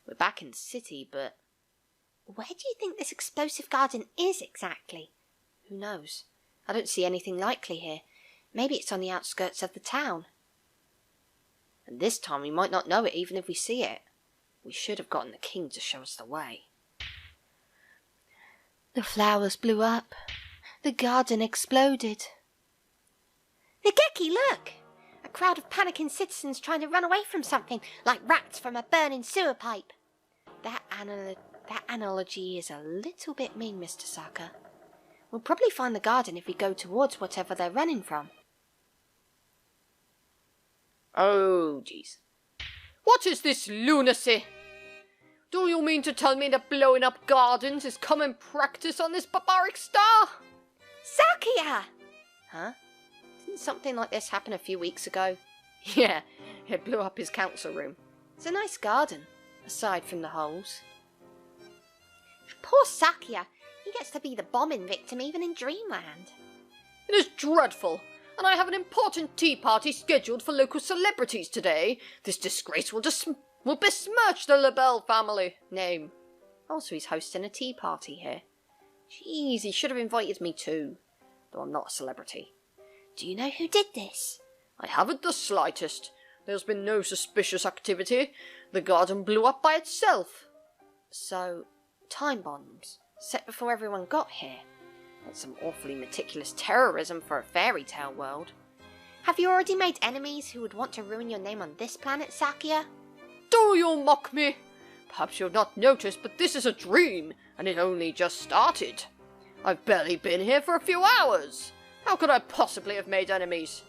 We're back in the city, but where do you think this explosive garden is exactly? Who knows? I don't see anything likely here. Maybe it's on the outskirts of the town. And this time we might not know it even if we see it. We should have gotten the king to show us the way. The flowers blew up. The garden exploded. The Geki, look! A crowd of panicking citizens trying to run away from something, like rats from a burning sewer pipe. That analogy is a little bit mean, Mr. Saka. We'll probably find the garden if we go towards whatever they're running from. Oh, jeez. What is this lunacy? Do you mean to tell me that blowing up gardens is common practice on this barbaric star? Sakia! Huh? Didn't something like this happen a few weeks ago? Yeah, it blew up his council room. It's a nice garden, aside from the holes. Poor Sakia. He gets to be the bombing victim even in Dreamland. It is dreadful, and I have an important tea party scheduled for local celebrities today. This disgrace will besmirch the LaBelle family name. Also, he's hosting a tea party here. Jeez, he should have invited me too, though I'm not a celebrity. Do you know who did this? I haven't the slightest. There's been no suspicious activity. The garden blew up by itself. So, time bombs, set before everyone got here. That's some awfully meticulous terrorism for a fairy tale world. Have you already made enemies who would want to ruin your name on this planet, Sakia? Do you mock me? Perhaps you've not noticed, but this is a dream, and it only just started. I've barely been here for a few hours. How could I possibly have made enemies?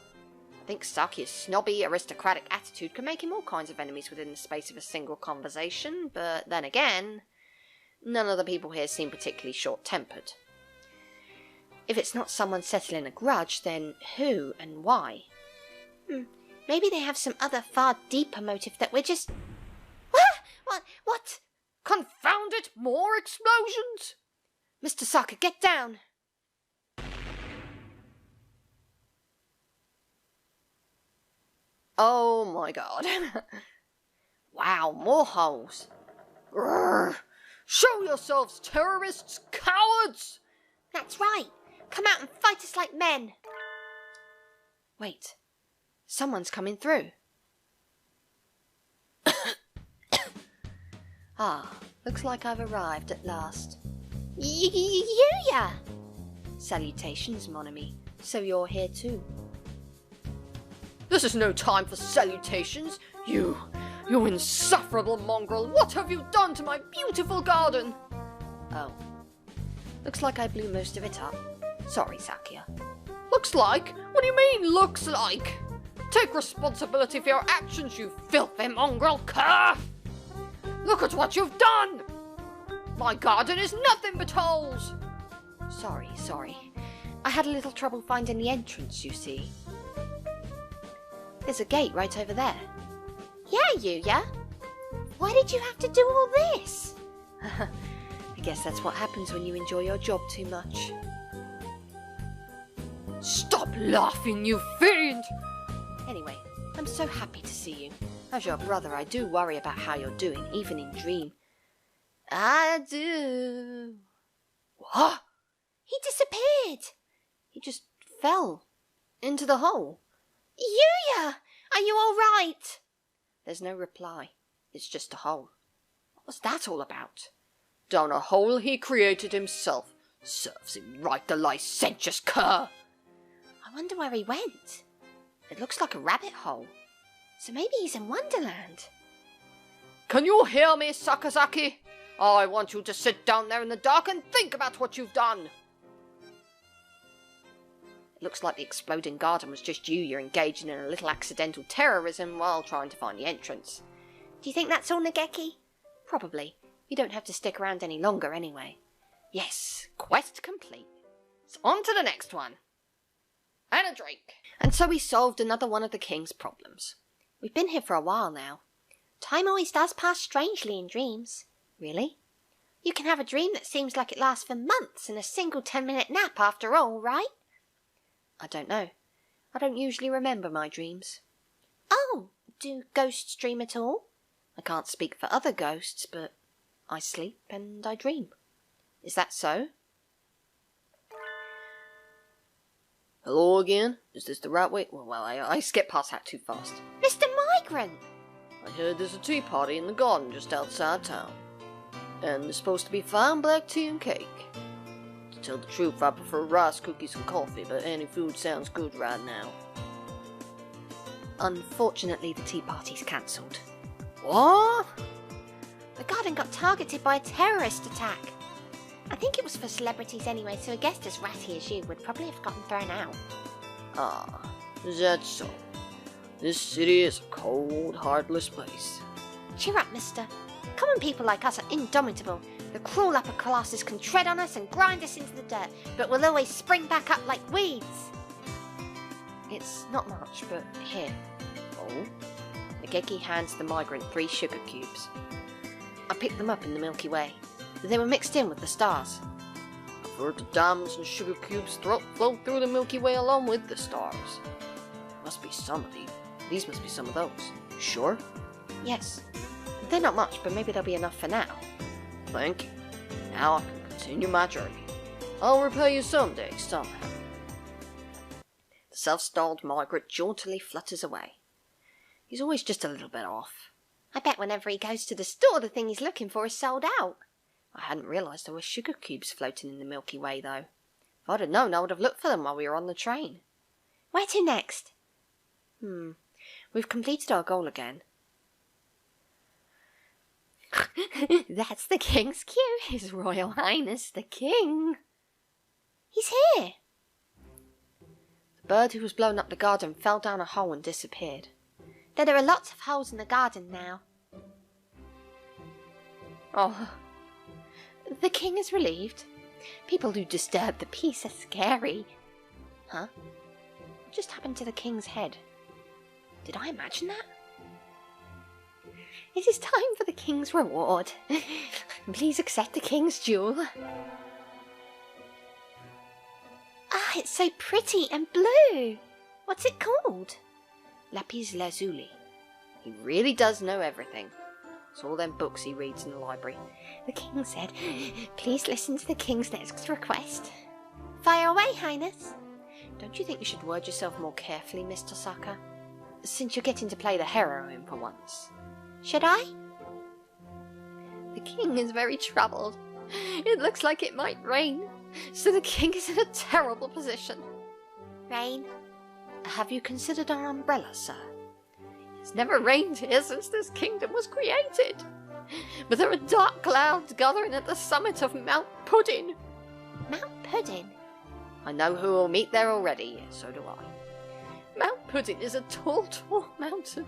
I think Sakia's snobby, aristocratic attitude can make him all kinds of enemies within the space of a single conversation, but then again, none of the people here seem particularly short-tempered. If it's not someone settling a grudge, then who and why? Maybe they have some other far deeper motive that we're just... What? Confound it! More explosions! Mr. Saka, get down! Oh my god. Wow, more holes. Grrr. Show yourselves, terrorists, cowards! That's right. Come out and fight us like men. Wait. Someone's coming through. Looks like I've arrived at last. Yuya! Salutations, mon ami. So you're here too. This is no time for salutations. You insufferable mongrel, what have you done to my beautiful garden? Oh. Looks like I blew most of it up. Sorry, Sakia. Looks like? What do you mean, looks like? Take responsibility for your actions, you filthy mongrel cur! Look at what you've done! My garden is nothing but holes! Sorry. I had a little trouble finding the entrance, you see. There's a gate right over there. Yeah, Yuya. Why did you have to do all this? I guess that's what happens when you enjoy your job too much. Stop laughing, you fiend! Anyway, I'm so happy to see you. As your brother, I do worry about how you're doing, even in dream. I do. What? He disappeared. He just fell into the hole. Yuya! Are you all right? There's no reply. It's just a hole. What was that all about? Down a hole he created himself. Serves him right, the licentious cur! I wonder where he went. It looks like a rabbit hole. So maybe he's in Wonderland. Can you hear me, Sakazaki? I want you to sit down there in the dark and think about what you've done. It looks like the exploding garden was just you're engaging in a little accidental terrorism while trying to find the entrance. Do you think that's all, Nageki? Probably. You don't have to stick around any longer anyway. Yes, quest complete. So on to the next one. And a drink. And so we solved another one of the king's problems. We've been here for a while now. Time always does pass strangely in dreams. Really? You can have a dream that seems like it lasts for months and a single 10-minute nap after all, right? I don't know. I don't usually remember my dreams. Oh, do ghosts dream at all? I can't speak for other ghosts, but I sleep and I dream. Is that so? Hello again? Is this the right way? Well, I skipped past that too fast. Mr. Migrant! I heard there's a tea party in the garden just outside town. And there's supposed to be fine black tea and cake. To tell the truth, I prefer rice, cookies, and coffee, but any food sounds good right now. Unfortunately, the tea party's cancelled. What? The garden got targeted by a terrorist attack. I think it was for celebrities anyway, so a guest as ratty as you would probably have gotten thrown out. Ah, is that so? This city is a cold, heartless place. Cheer up, mister. Common people like us are indomitable. The cruel upper classes can tread on us and grind us into the dirt, but we'll always spring back up like weeds. It's not much, but here. Oh? Nageki hands the migrant 3 sugar cubes. I picked them up in the Milky Way. They were mixed in with the stars. I've heard the diamonds and sugar cubes float through the Milky Way along with the stars. Must be some of these. These must be some of those. Sure? Yes. They're not much, but maybe they'll be enough for now. Thank you. Now I can continue my journey. I'll repay you someday, somehow. The self-styled migrant jauntily flutters away. He's always just a little bit off. I bet whenever he goes to the store, the thing he's looking for is sold out. I hadn't realised there were sugar cubes floating in the Milky Way, though. If I'd have known, I would have looked for them while we were on the train. Where to next? We've completed our goal again. That's the King's cue, His Royal Highness the King. He's here. The bird who was blowing up the garden fell down a hole and disappeared. There are lots of holes in the garden now. Oh, the King is relieved. People who disturb the peace are scary. Huh? What just happened to the King's head? Did I imagine that? It is time for the King's reward. Please accept the King's jewel. Ah, it's so pretty and blue. What's it called? Lapis lazuli. He really does know everything. It's all them books he reads in the library. The King said, please listen to the King's next request. Fire away, Highness. Don't you think you should word yourself more carefully, Mr. Saka? Since you're getting to play the heroine for once. Should I? The King is very troubled. It looks like it might rain, so the King is in a terrible position. Rain? Have you considered our umbrella, sir? It's never rained here since this kingdom was created. But there are dark clouds gathering at the summit of Mount Pudding. Mount Pudding? I know who will meet there already, so do I. Mount Pudding is a tall, tall mountain.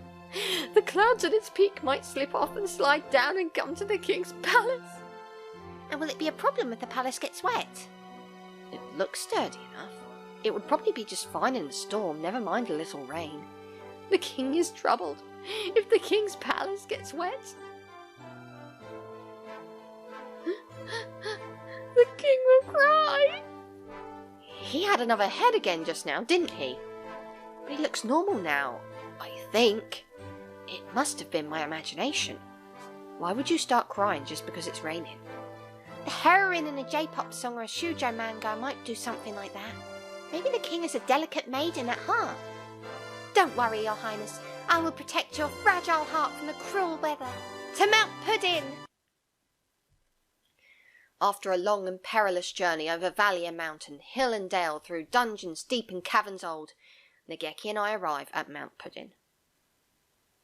The clouds at its peak might slip off and slide down and come to the king's palace. And will it be a problem if the palace gets wet? It looks sturdy enough. It would probably be just fine in a storm, never mind a little rain. The king is troubled. If the king's palace gets wet... the king will cry. He had another head again just now, didn't he? But he looks normal now, I think. It must have been my imagination. Why would you start crying just because it's raining? The heroine in a J-pop song or a shoujo manga might do something like that. Maybe the king is a delicate maiden at heart. Don't worry, Your Highness. I will protect your fragile heart from the cruel weather. To Mount Pudding! After a long and perilous journey over valley and mountain, hill and dale, through dungeons deep and caverns old, Nageki and I arrive at Mount Pudding.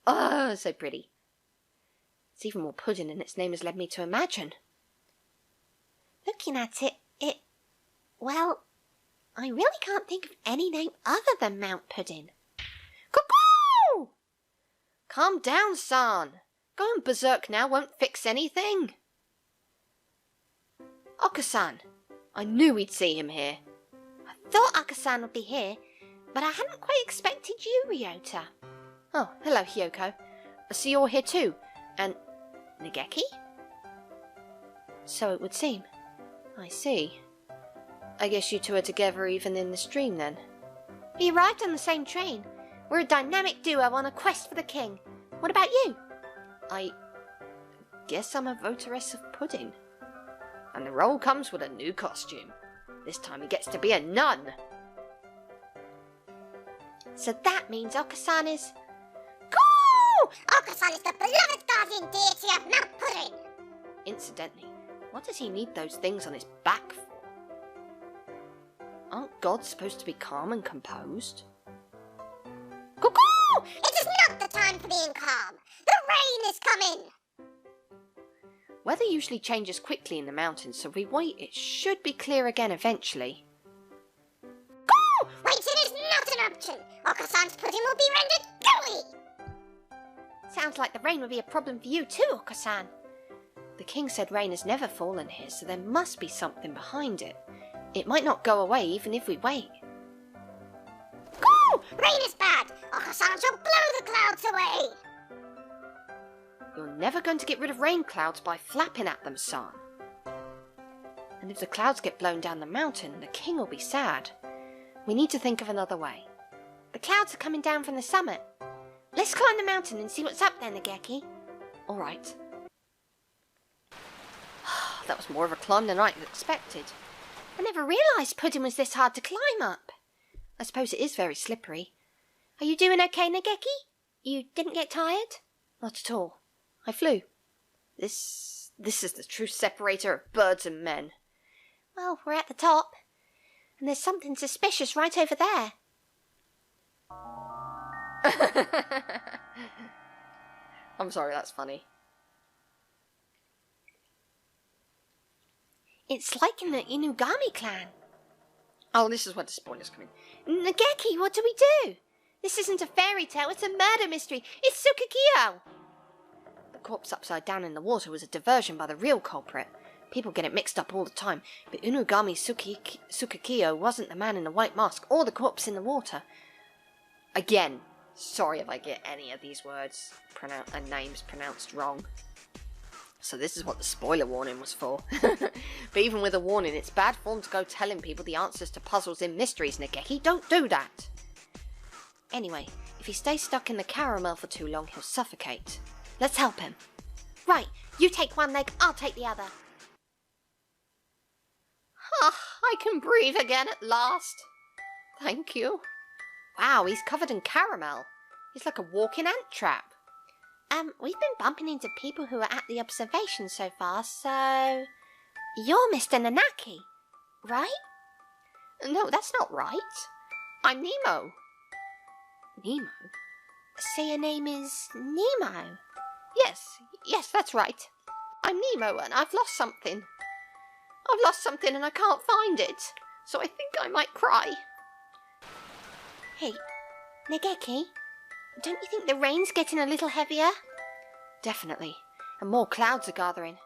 Oh, so pretty. It's even more pudding than its name has led me to imagine. Looking at it... Well, I really can't think of any name other than Mount Pudding. Cuckoo! Calm down, son. Going berserk now won't fix anything. Okasan. I knew we'd see him here. I thought Akasan would be here, but I hadn't quite expected you, Ryota. Oh, hello, Hyoko. I see you're here too. And Nageki? So it would seem. I see. I guess you two are together even in the stream then. We arrived on the same train. We're a dynamic duo on a quest for the king. What about you? I guess I'm a votaress of pudding. And the role comes with a new costume. This time he gets to be a nun. So that means Okasan is... Cool! Okasan is the beloved guardian deity of Mount Pudding. Incidentally, what does he need those things on his back for? Aren't gods supposed to be calm and composed? Cuckoo! It is not the time for being calm. The rain is coming. Weather usually changes quickly in the mountains, so if we wait, it should be clear again eventually. Cuckoo! Waiting is not an option. Okasan's pudding will be rendered gooey. Sounds like the rain will be a problem for you too, Okasan. The king said rain has never fallen here, so there must be something behind it. It might not go away even if we wait. Cuckoo! Rain is bad. Okasan shall blow the clouds away. You're never going to get rid of rain clouds by flapping at them, San. And if the clouds get blown down the mountain, the king will be sad. We need to think of another way. The clouds are coming down from the summit. Let's climb the mountain and see what's up there, Nageki. All right. That was more of a climb than I expected. I never realised pudding was this hard to climb up. I suppose it is very slippery. Are you doing okay, Nageki? You didn't get tired? Not at all. I flew. This is the true separator of birds and men. Well, we're at the top. And there's something suspicious right over there. I'm sorry, that's funny. It's like in the Inugami clan. Oh, this is where the spoilers come in. Nageki, what do we do? This isn't a fairy tale, it's a murder mystery. It's Tsukikyo! The corpse upside down in the water was a diversion by the real culprit. People get it mixed up all the time, but Inugami Tsukikyo wasn't the man in the white mask or the corpse in the water. Again, sorry if I get any of these words and names pronounced wrong. So this is what the spoiler warning was for. But even with a warning, it's bad form to go telling people the answers to puzzles in mysteries, Nageki. Don't do that! Anyway, if he stays stuck in the caramel for too long, he'll suffocate. Let's help him. Right, you take one leg, I'll take the other. I can breathe again at last. Thank you. Wow, he's covered in caramel. He's like a walking ant trap. We've been bumping into people who are at the observation so far, so... You're Mr. Nanaki, right? No, that's not right. I'm Nemo. Nemo? So your name is Nemo? Yes, that's right. I'm Nemo and I've lost something. I've lost something and I can't find it, so I think I might cry. Hey, Nageki, don't you think the rain's getting a little heavier? Definitely, and more clouds are gathering.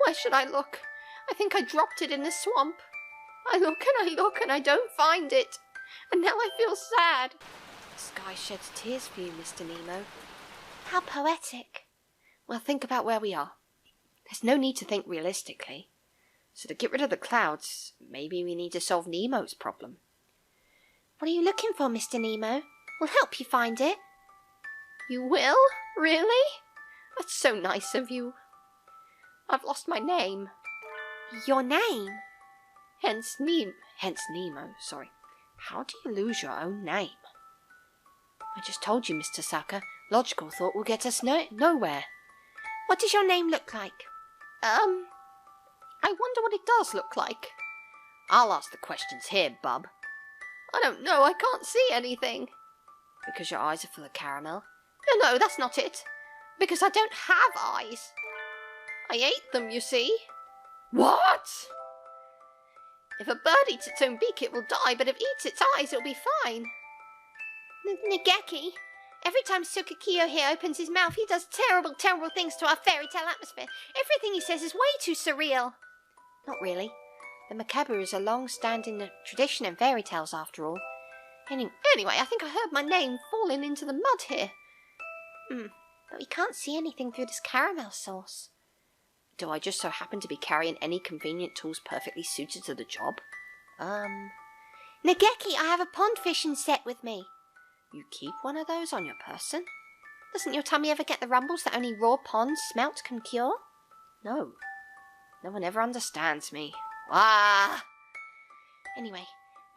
Where should I look? I think I dropped it in the swamp. I look and I don't find it, and now I feel sad. The sky sheds tears for you, Mr. Nemo. How poetic. Well, think about where we are. There's no need to think realistically. So to get rid of the clouds, maybe we need to solve Nemo's problem. What are you looking for, Mr. Nemo? We'll help you find it. You will? Really? That's so nice of you. I've lost my name. Your name? Hence Nemo, sorry. How do you lose your own name? I just told you, Mr. Saka. Logical thought will get us nowhere. What does your name look like? I wonder what it does look like. I'll ask the questions here, bub. I don't know, I can't see anything. Because your eyes are full of caramel? No, that's not it. Because I don't have eyes. I ate them, you see. What? If a bird eats its own beak, it will die, but if it eats its eyes, it'll be fine. Nageki, every time Tsukikyo here opens his mouth, he does terrible, terrible things to our fairy tale atmosphere. Everything he says is way too surreal. Not really. The macabre is a long-standing tradition in fairy tales, after all. Anyway, I think I heard my name falling into the mud here. But we can't see anything through this caramel sauce. Do I just so happen to be carrying any convenient tools perfectly suited to the job? Nageki, I have a pond fishing set with me. You keep one of those on your person? Doesn't your tummy ever get the rumbles that only raw pond smelt can cure? No. No one ever understands me. Ah! Anyway,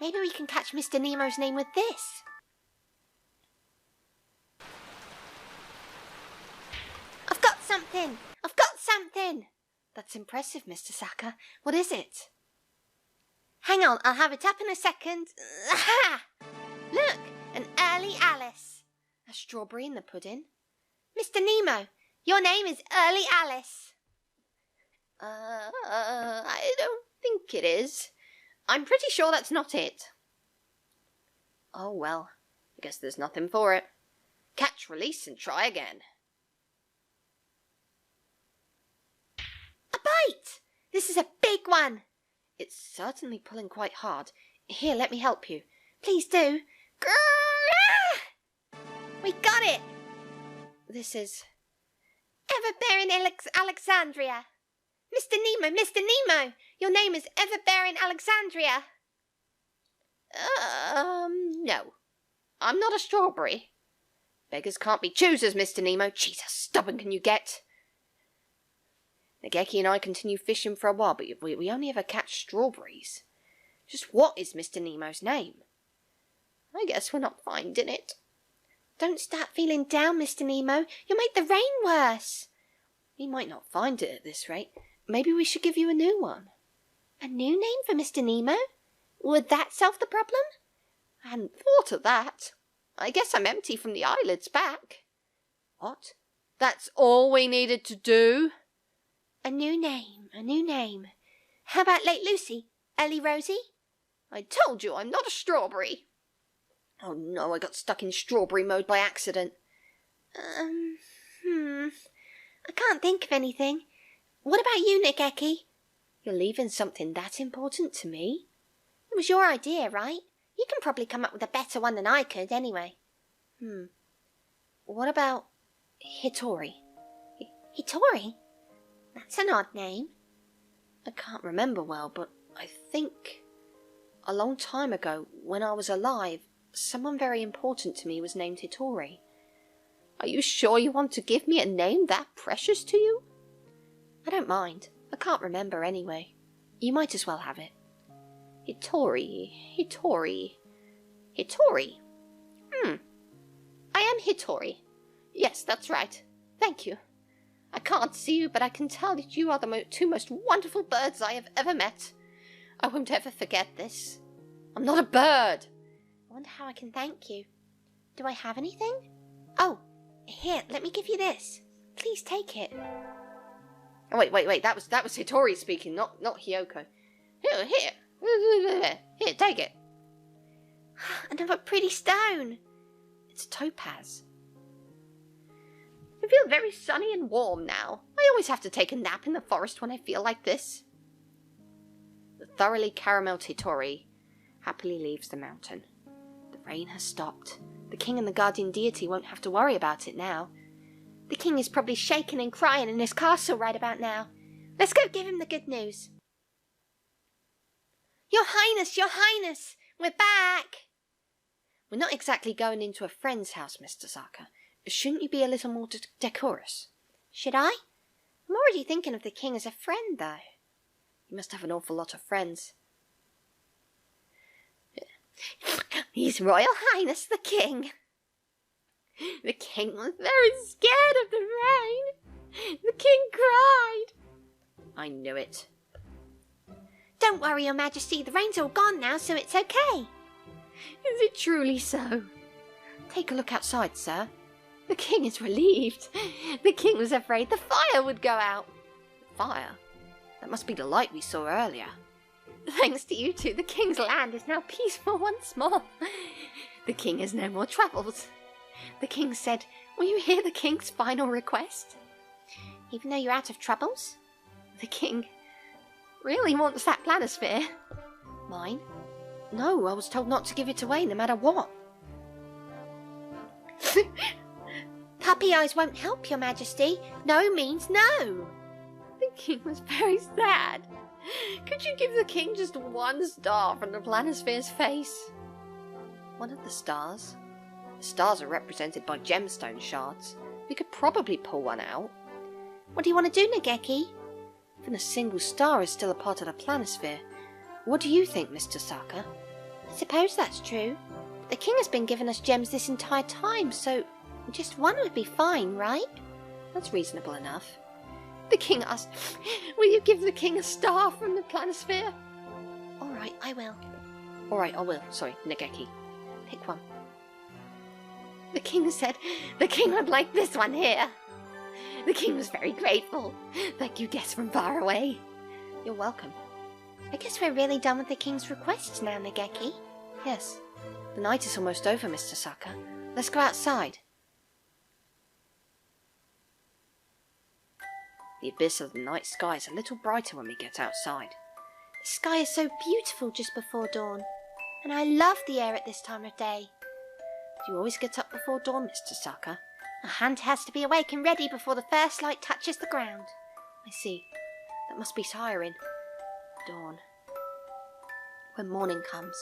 maybe we can catch Mr. Nemo's name with this. I've got something! I've got something! That's impressive, Mr. Saka. What is it? Hang on, I'll have it up in a second. Aha! Look, an early Alice. A strawberry in the pudding. Mr. Nemo, your name is Early Alice. I don't think it is. I'm pretty sure that's not it. Oh well, I guess there's nothing for it. Catch, release, and try again. A bite! This is a big one. It's certainly pulling quite hard. Here, let me help you. Please do. We got it! This is Ever-bearing Alexandria. Mr. Nemo, your name is Ever-bearing Alexandria. No. I'm not a strawberry. Beggars can't be choosers, Mr. Nemo. Jeez, how stubborn can you get? Nageki and I continue fishing for a while, but we only ever catch strawberries. Just what is Mr. Nemo's name? I guess we're not finding it. Don't start feeling down, Mr. Nemo. You'll make the rain worse. We might not find it at this rate. Maybe we should give you a new one. A new name for Mr. Nemo? Would that solve the problem? I hadn't thought of that. I guess I'm empty from the eyelids back. What? That's all we needed to do? A new name. How about Late Lucy? Early Rosie? I told you I'm not a strawberry. Oh no, I got stuck in strawberry mode by accident. I can't think of anything. What about you, Nageki? You're leaving something that important to me? It was your idea, right? You can probably come up with a better one than I could, anyway. What about Hitori? Hitori? That's an odd name. I can't remember well, but I think a long time ago, when I was alive, someone very important to me was named Hitori. Are you sure you want to give me a name that precious to you? I don't mind. I can't remember anyway. You might as well have it. Hitori. I am Hitori. Yes, that's right. Thank you. I can't see you, but I can tell that you are the two most wonderful birds I have ever met. I won't ever forget this. I'm not a bird. I wonder how I can thank you. Do I have anything? Oh, here, let me give you this. Please take it. Oh, wait, that was Hitori speaking, not Hyoko. Here, take it. Another pretty stone. It's topaz. I feel very sunny and warm now. I always have to take a nap in the forest when I feel like this. The thoroughly carameled Hitori happily leaves the mountain. The rain has stopped. The king and the guardian deity won't have to worry about it now. The king is probably shaking and crying in his castle right about now. Let's go give him the good news. Your Highness, we're back. We're not exactly going into a friend's house, Mr. Saka. Shouldn't you be a little more decorous? Should I? I'm already thinking of the king as a friend, though. You must have an awful lot of friends. His Royal Highness the King. The king was very scared of the rain. The king cried. I knew it. Don't worry, Your Majesty. The rain's all gone now, so it's okay. Is it truly so? Take a look outside, sir. The king is relieved. The king was afraid the fire would go out. Fire? That must be the light we saw earlier. Thanks to you two, the king's land is now peaceful once more. The king has no more troubles. The king said, will you hear the king's final request? Even though you're out of troubles? The king really wants that planisphere. Mine? No, I was told not to give it away no matter what. Puppy eyes won't help, Your Majesty. No means no. The king was very sad. Could you give the king just one star from the planisphere's face? One of the stars? The stars are represented by gemstone shards. We could probably pull one out. What do you want to do, Nageki? Even a single star is still a part of the planisphere. What do you think, Mr. Saka? I suppose that's true. The king has been giving us gems this entire time, so just one would be fine, right? That's reasonable enough. The king asked, will you give the king a star from the planisphere? All right, I will. All right, I will. Sorry, Nageki. Pick one. The king said the king would like this one here. The king was very grateful. Thank you, guest from far away. You're welcome. I guess we're really done with the king's requests now, Nageki. Yes. The night is almost over, Mr. Saka. Let's go outside. The abyss of the night sky is a little brighter when we get outside. The sky is so beautiful just before dawn, and I love the air at this time of day. Do you always get up before dawn, Mr. Saka? A hunt has to be awake and ready before the first light touches the ground. I see. That must be tiring. Dawn. When morning comes,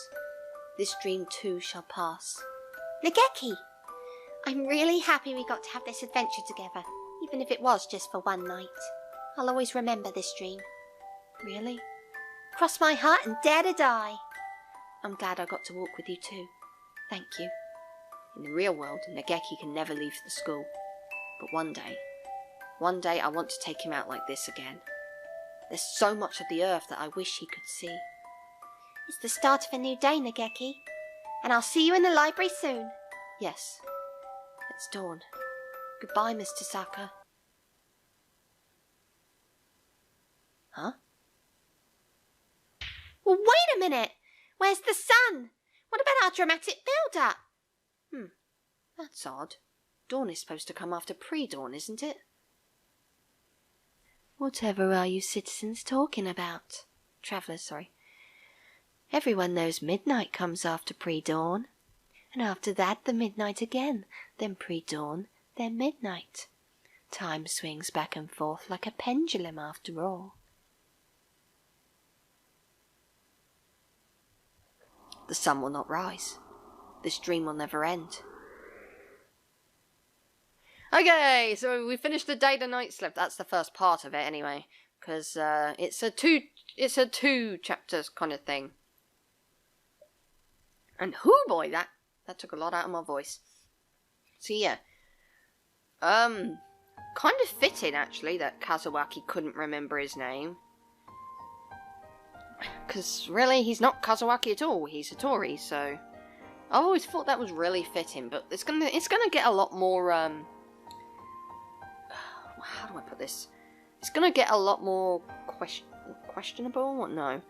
this dream too shall pass. Nageki! I'm really happy we got to have this adventure together, even if it was just for one night. I'll always remember this dream. Really? Cross my heart and dare to die. I'm glad I got to walk with you too. Thank you. In the real world, Nageki can never leave the school. But one day I want to take him out like this again. There's so much of the earth that I wish he could see. It's the start of a new day, Nageki. And I'll see you in the library soon. Yes. It's dawn. Goodbye, Mr. Saka. Huh? Well, wait a minute! Where's the sun? What about our dramatic build-up? That's odd. Dawn is supposed to come after pre-dawn, isn't it? Whatever are you citizens talking about? Travellers, sorry. Everyone knows midnight comes after pre-dawn. And after that the midnight again, then pre-dawn, then midnight. Time swings back and forth like a pendulum after all. The sun will not rise. This dream will never end. Okay, so we finished the day to night slip. That's the first part of it anyway, because it's a two chapters kind of thing. And hoo boy, that took a lot out of my voice. So yeah, kind of fitting actually that Kazuaki couldn't remember his name, because really he's not Kazuaki at all. He's Hattori. So I always thought that was really fitting, but it's gonna get a lot more how do I put this? It's gonna get a lot more questionable. No,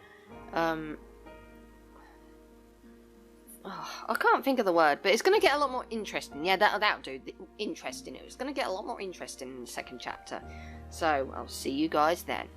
I can't think of the word, but it's gonna get a lot more interesting. Yeah, that'll do. Interesting. It's gonna get a lot more interesting in the second chapter. So I'll see you guys then.